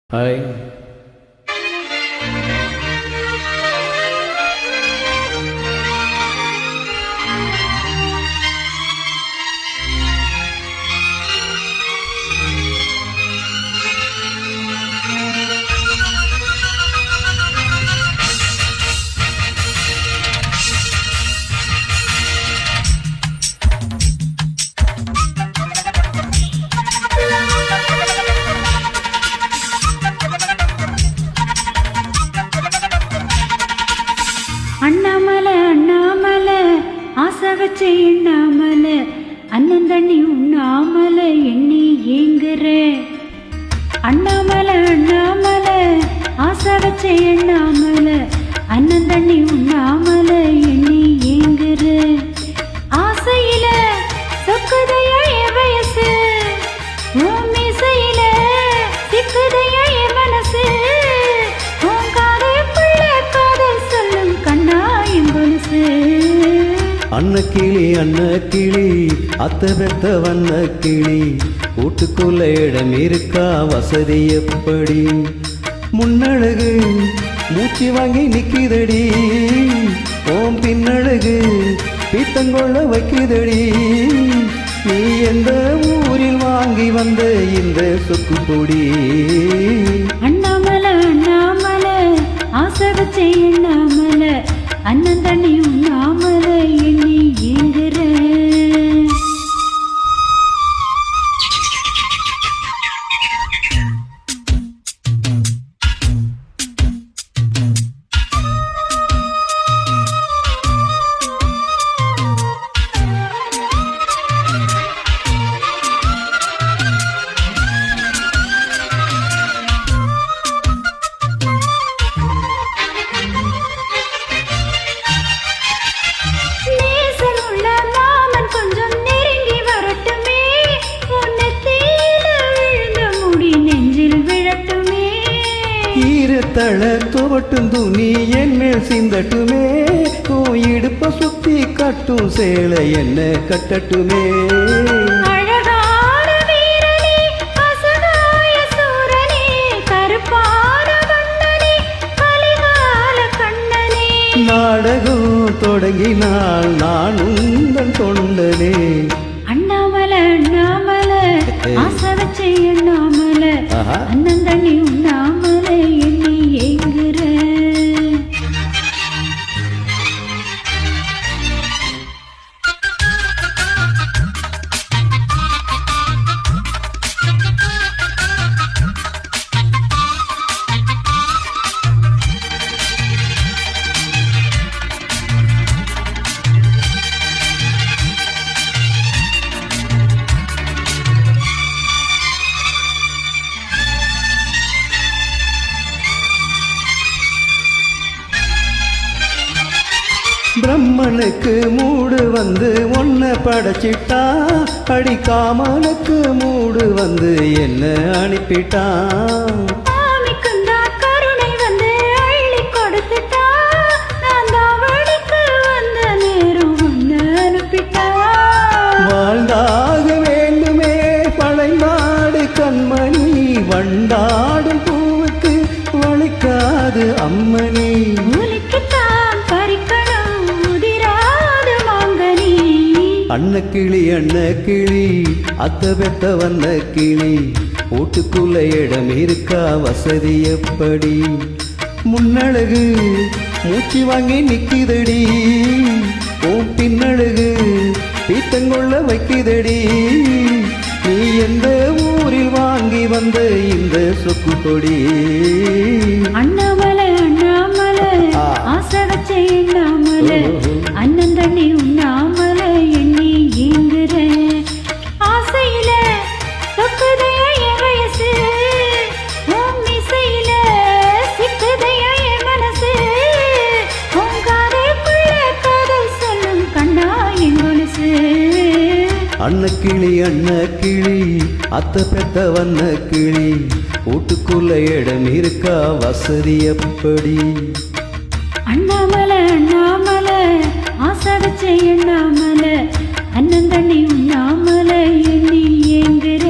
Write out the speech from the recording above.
Hi. Annamalai Annamalai ஆசை வச்சு எண்ணாமலை அண்ணன் தண்ணி உண்ணாமலை எண்ணி ஏங்குற. அண்ணாமலை அண்ணாமலை ஆசை வச்சு எண்ணாமலை அண்ணன் தண்ணி உண்ணாமலை எண்ணி ஏங்குற. ஆசையில சொக்குதையா என் வயசு, உன் மீசையில சிக்குதையா என் மனசு, உன் காதைக்குள்ள காதல் சொல்லும் கண்ணா என் கொலுசு. அன்னக்கிளி அன்னக்கிளி அத்த பெத்த வண்ண கிளி, வீட்டுக்குள்ள இடம் இருக்கா வசதி எப்படி? முன்னழகு மூச்சு வாங்கி நிக்குதடி, ஓம் பின்னழகு பீத்தங்கொள்ள வைக்குதடி. நீ எந்த ஊரில் வாங்கி வந்த இந்த சொக்கு பொடி? அண்ணாமலை அண்ணாமலை ஆசை வச்சு எண்ணாமலை அண்ணன் தண்ணி உண்ணாமலை எண்ணி ஏங்குற. ஈரத்தள துவட்டும் துணி என் மேல் சிந்தட்டுமே, இடுப்ப சுத்தி கட்டும் சேலை என்ன கட்டட்டுமே. அழகான வீரனே அசகாய சூரனே கருப்பான வண்ணனே கலிகால கண்ணனே. நாடகம் தொடங்கினால் நான் உந்தன் தொண்டனே. அண்ணாமலை அண்ணாமலை ஆசை வச்சு எண்ணாமலை அண்ணன் தண்ணி உண்ணாமலை எண்ணி ஏங்குற. பிரம்மனுக்கு மூடு வந்து ஒன்ன படைச்சிட்டா, அடிக்காமனுக்கு மூடு வந்து என்ன அனுப்பிட்டா. கருணை வந்து அள்ளி கொடுத்துட்டா, நான் தாவடிக்கு வந்த நேரம் ஒன்னு அனுப்பிட்டா. வாழ்ந்தாக வேண்டுமே பழைநாடு கண்மணி, வண்டாடும் பூவுக்கு வளைக்காது அம்மணி. அன்னக்கிளி அன்னக்கிளி அத்த பெத்த வண்ண கிளி, வீட்டுக்குள்ள இடம் இருக்கா வசதி எப்படி? முன்னழகு மூச்சு வாங்கி நிக்குதடி, ஓம் பின்னழகு பீத்தங்கொள்ள வைக்குதடி. நீ எந்த ஊரில் வாங்கி வந்த இந்த சொக்கு பொடி? அண்ணாமலை அண்ணாமலை ஆசை வச்சு எண்ணாமலை அண்ணன் தண்ணி உண்ணாமலை எண்ணி ஏங்குற. ஆசையில சொக்குதையா என் வயசு, உன் மீசையில சிக்குதையா என் மனசு, உன் காதைக்குள்ள காதல் சொல்லும் கண்ணா என் கொலுசு. அன்னக்கிளி அன்னக்கிளி அத்த பெத்த வண்ண கிளி, வீட்டுக்குள்ள இடம் இருக்கா வசதி எப்படி? அண்ணாமலை அண்ணாமலை ஆசை வச்சு எண்ணாமலை அண்ணன் தண்ணி உண்ணாமலை எண்ணி ஏங்குற.